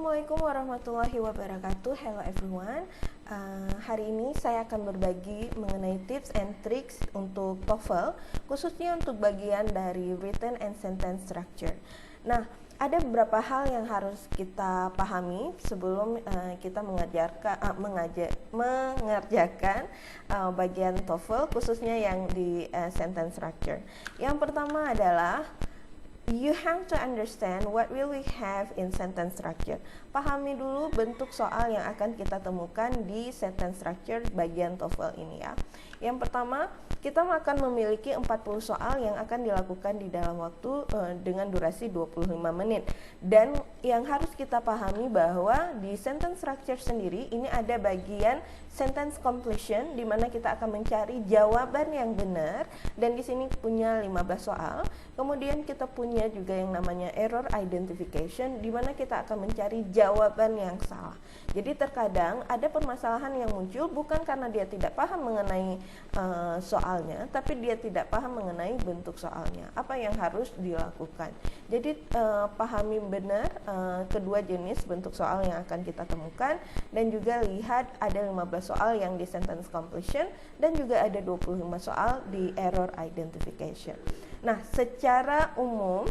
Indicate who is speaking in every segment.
Speaker 1: Assalamualaikum warahmatullahi wabarakatuh. Hello everyone. Hari ini saya akan berbagi mengenai tips and tricks untuk TOEFL, khususnya untuk bagian dari written and sentence structure. Nah, ada beberapa hal yang harus kita pahami sebelum kita mengerjakan bagian TOEFL, khususnya yang di sentence structure. Yang pertama adalah you have to understand what will we have in sentence structure. Pahami dulu bentuk soal yang akan kita temukan di sentence structure bagian TOEFL ini ya. Yang pertama, kita akan memiliki 40 soal yang akan dilakukan di dalam waktu dengan durasi 25 menit. Dan yang harus kita pahami bahwa di sentence structure sendiri ini ada bagian sentence completion di mana kita akan mencari jawaban yang benar, dan di sini punya 15 soal. Kemudian kita punya juga yang namanya error identification di mana kita akan mencari jawaban yang salah. Jadi terkadang ada permasalahan yang muncul bukan karena dia tidak paham mengenai soalnya, tapi dia tidak paham mengenai bentuk soalnya. Apa yang harus dilakukan? Jadi pahami benar kedua jenis bentuk soal yang akan kita temukan, dan juga lihat ada 15 soal yang di sentence completion dan juga ada 25 soal di error identification. Nah, secara umum,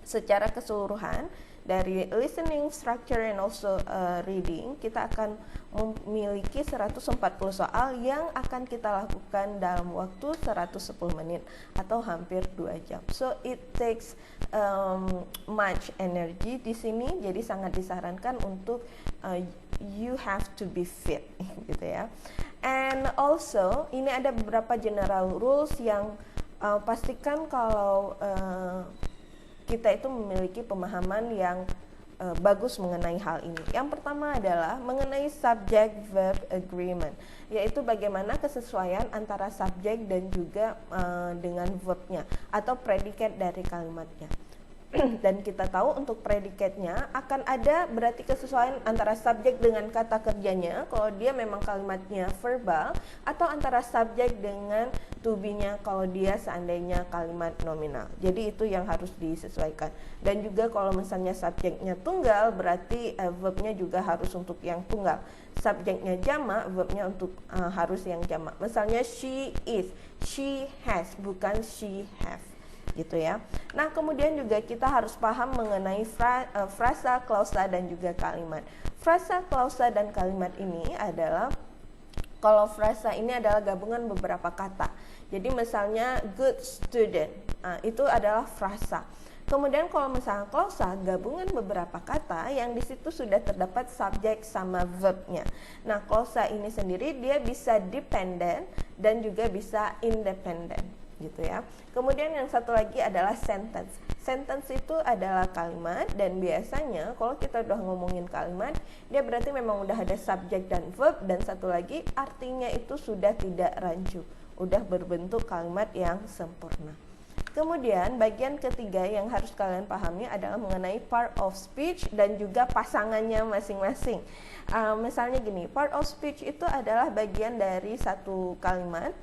Speaker 1: secara keseluruhan dari listening, structure, and also reading, kita akan memiliki 140 soal yang akan kita lakukan dalam waktu 110 menit atau hampir 2 jam. So it takes much energy di sini, jadi sangat disarankan untuk you have to be fit gitu ya. And also ini ada beberapa general rules yang pastikan kalau kita itu memiliki pemahaman yang bagus mengenai hal ini. Yang pertama adalah mengenai subject-verb agreement, yaitu bagaimana kesesuaian antara subjek dan juga dengan verbnya atau predikat dari kalimatnya. Dan kita tahu untuk predikatnya akan ada berarti kesesuaian antara subjek dengan kata kerjanya kalau dia memang kalimatnya verbal, atau antara subjek dengan to be-nya kalau dia seandainya kalimat nominal. Jadi itu yang harus disesuaikan. Dan juga kalau misalnya subjeknya tunggal, berarti verbnya juga harus untuk yang tunggal. Subjeknya jamak, verbnya untuk harus yang jamak. Misalnya she is, she has, bukan she have gitu ya. Nah, kemudian juga kita harus paham mengenai frasa, klausa, dan juga kalimat. Frasa, klausa, dan kalimat ini adalah, kalau frasa ini adalah gabungan beberapa kata. Jadi misalnya good student, itu adalah frasa. Kemudian kalau misalnya klausa, gabungan beberapa kata yang di situ sudah terdapat subjek sama verbnya. Nah, klausa ini sendiri dia bisa dependent dan juga bisa independent gitu ya. Kemudian yang satu lagi adalah sentence. Sentence itu adalah kalimat, dan biasanya kalau kita udah ngomongin kalimat, dia berarti memang udah ada subjek dan verb, dan satu lagi artinya itu sudah tidak rancu, udah berbentuk kalimat yang sempurna. Kemudian bagian ketiga yang harus kalian pahami adalah mengenai part of speech dan juga pasangannya masing-masing. Misalnya gini, part of speech itu adalah bagian dari satu kalimat.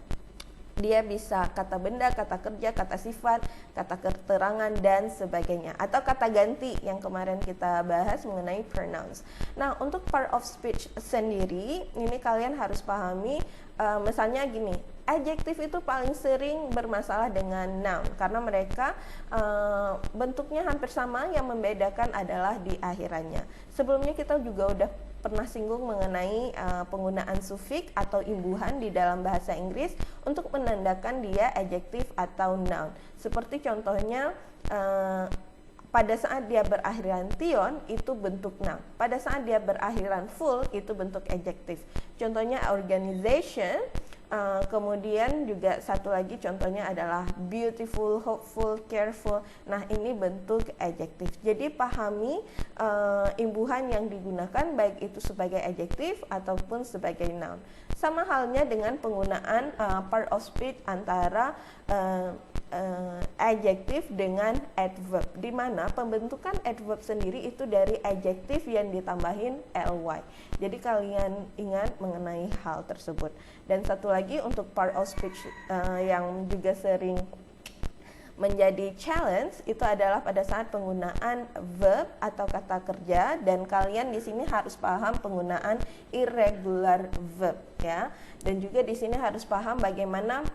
Speaker 1: Dia bisa kata benda, kata kerja, kata sifat, kata keterangan, dan sebagainya. Atau kata ganti yang kemarin kita bahas mengenai pronouns. Nah, untuk part of speech sendiri, ini kalian harus pahami, misalnya gini, adjektif itu paling sering bermasalah dengan noun, karena mereka bentuknya hampir sama, yang membedakan adalah di akhirannya. Sebelumnya kita juga udah pernah singgung mengenai penggunaan sufiks atau imbuhan di dalam bahasa Inggris untuk menandakan dia adjektif atau noun. Seperti contohnya pada saat dia berakhiran tion itu bentuk noun. Pada saat dia berakhiran full itu bentuk adjektif. Contohnya organization. Kemudian juga satu lagi contohnya adalah beautiful, hopeful, careful. Nah, ini bentuk adjektif. Jadi pahami imbuhan yang digunakan baik itu sebagai adjektif ataupun sebagai noun. Sama halnya dengan penggunaan part of speech antara adjektif dengan adverb, di mana pembentukan adverb sendiri itu dari adjektif yang ditambahin ly. Jadi kalian ingat mengenai hal tersebut. Dan satu lagi untuk part of speech yang juga sering Menjadi challenge itu adalah pada saat penggunaan verb atau kata kerja, dan kalian di sini harus paham penggunaan irregular verb ya. Dan juga di sini harus paham bagaimana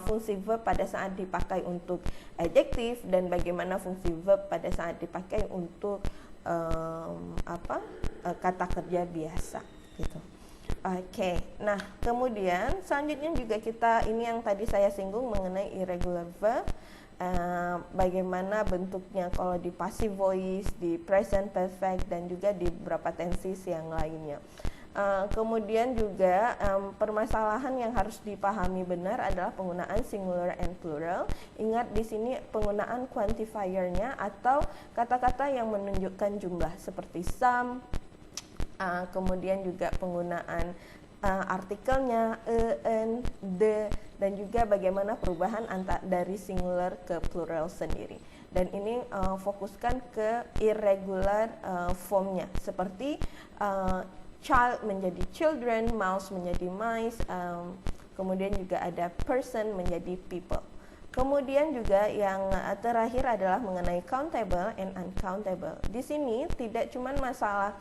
Speaker 1: fungsi verb pada saat dipakai untuk adjektif dan bagaimana fungsi verb pada saat dipakai untuk kata kerja biasa gitu. Oke, nah kemudian selanjutnya juga kita ini yang tadi saya singgung mengenai irregular verb. Bagaimana bentuknya kalau di passive voice, di present perfect, dan juga di beberapa tenses yang lainnya. Kemudian juga permasalahan yang harus dipahami benar adalah penggunaan singular and plural. Ingat di sini penggunaan quantifiernya atau kata-kata yang menunjukkan jumlah seperti some, kemudian juga penggunaan artikelnya an, the, dan juga bagaimana perubahan dari singular ke plural sendiri. Dan ini fokuskan ke irregular formnya seperti child menjadi children, mouse menjadi mice, kemudian juga ada person menjadi people. Kemudian juga yang terakhir adalah mengenai countable and uncountable. Di sini tidak cuma masalah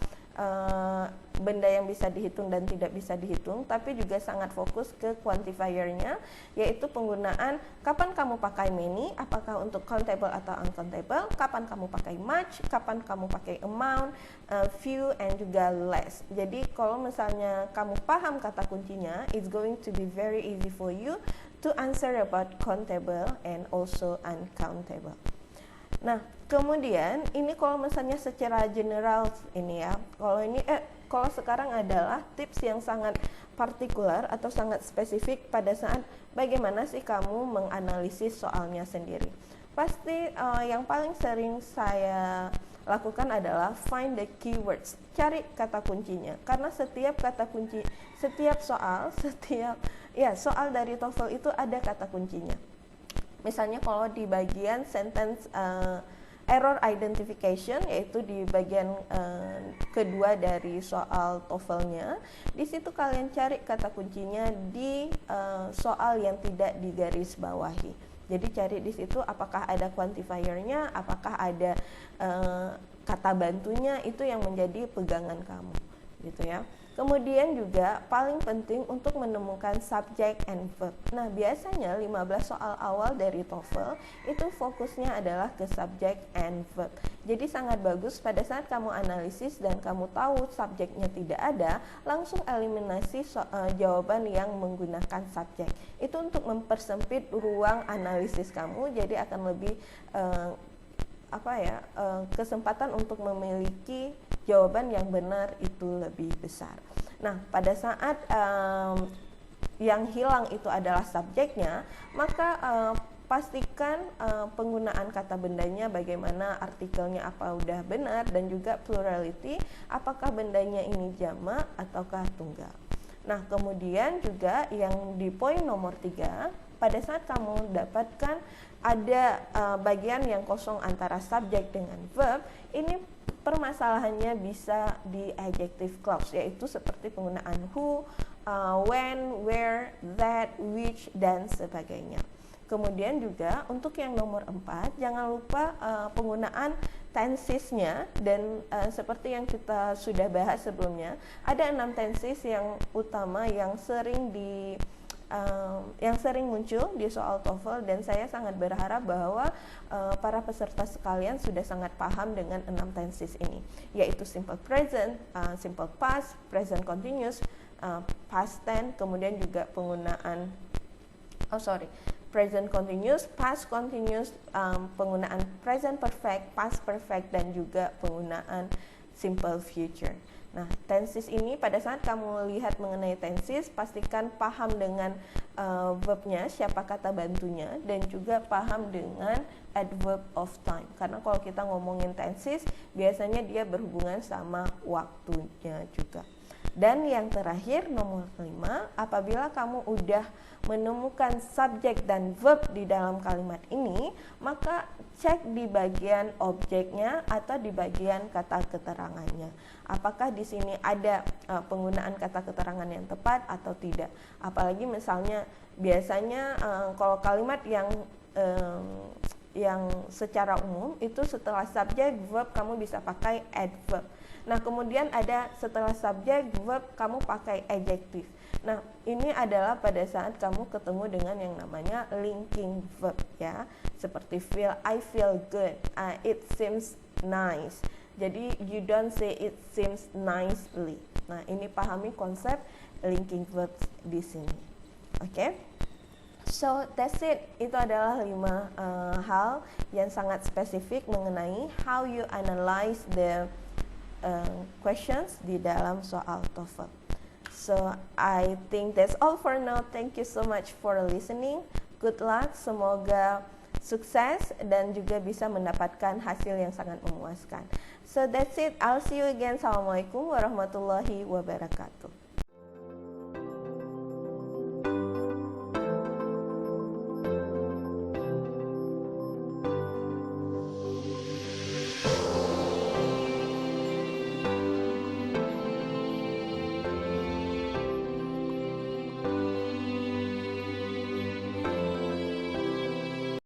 Speaker 1: benda yang bisa dihitung dan tidak bisa dihitung, tapi juga sangat fokus ke quantifiernya, yaitu penggunaan kapan kamu pakai many, apakah untuk countable atau uncountable, kapan kamu pakai much, kapan kamu pakai amount, few, and juga less. Jadi kalau misalnya kamu paham kata kuncinya, it's going to be very easy for you to answer about countable and also uncountable. Nah, kemudian ini kalau misalnya secara general ini ya, kalau sekarang adalah tips yang sangat partikular atau sangat spesifik pada saat bagaimana sih kamu menganalisis soalnya sendiri. Pasti yang paling sering saya lakukan adalah find the keywords, cari kata kuncinya, karena setiap kata kunci, setiap soal dari TOEFL itu ada kata kuncinya. Misalnya kalau di bagian sentence error identification, yaitu di bagian kedua dari soal TOEFL-nya, di situ kalian cari kata kuncinya di soal yang tidak digarisbawahi. Jadi cari di situ apakah ada quantifiernya, apakah ada kata bantunya, itu yang menjadi pegangan kamu, gitu ya. Kemudian juga paling penting untuk menemukan subject and verb. Nah, biasanya 15 soal awal dari TOEFL itu fokusnya adalah ke subject and verb. Jadi sangat bagus pada saat kamu analisis dan kamu tahu subjeknya tidak ada, langsung eliminasi jawaban yang menggunakan subjek. Itu untuk mempersempit ruang analisis kamu, jadi akan lebih kesempatan untuk memiliki jawaban yang benar itu lebih besar. Nah, pada saat yang hilang itu adalah subjeknya, maka pastikan penggunaan kata bendanya, bagaimana artikelnya apa udah benar, dan juga plurality, apakah bendanya ini jamak ataukah tunggal. Nah, kemudian juga yang di poin nomor 3, pada saat kamu dapatkan ada bagian yang kosong antara subjek dengan verb, ini permasalahannya bisa di adjective clause, yaitu seperti penggunaan who, when, where, that, which, dan sebagainya. Kemudian juga untuk yang nomor 4, jangan lupa penggunaan tensesnya, dan seperti yang kita sudah bahas sebelumnya, ada 6 tenses yang utama yang sering muncul di soal TOEFL, dan saya sangat berharap bahwa para peserta sekalian sudah sangat paham dengan 6 tenses ini, yaitu simple present, simple past, present continuous, past tense, kemudian juga penggunaan present continuous, past continuous, penggunaan present perfect, past perfect, dan juga penggunaan simple future. Nah, tenses ini pada saat kamu lihat mengenai tenses, pastikan paham dengan verbnya, siapa kata bantunya, dan juga paham dengan adverb of time. Karena kalau kita ngomongin tenses, biasanya dia berhubungan sama waktunya juga. Dan yang terakhir, nomor 5, apabila kamu udah menemukan subjek dan verb di dalam kalimat ini, maka cek di bagian objeknya atau di bagian kata keterangannya. Apakah di sini ada penggunaan kata keterangan yang tepat atau tidak. Apalagi misalnya biasanya kalau kalimat yang yang secara umum itu setelah subjek verb kamu bisa pakai adverb. Nah, kemudian ada setelah subjek verb kamu pakai adjective. Nah, ini adalah pada saat kamu ketemu dengan yang namanya linking verb ya. Seperti feel, I feel good, it seems nice. Jadi you don't say it seems nicely. Nah, ini pahami konsep linking verbs di sini. Oke? So that's it. Itu adalah 5 hal yang sangat spesifik mengenai how you analyze the questions di dalam soal TOEFL. So I think that's all for now. Thank you so much for listening. Good luck. Semoga sukses dan juga bisa mendapatkan hasil yang sangat memuaskan. So that's it. I'll see you again. Assalamualaikum warahmatullahi wabarakatuh.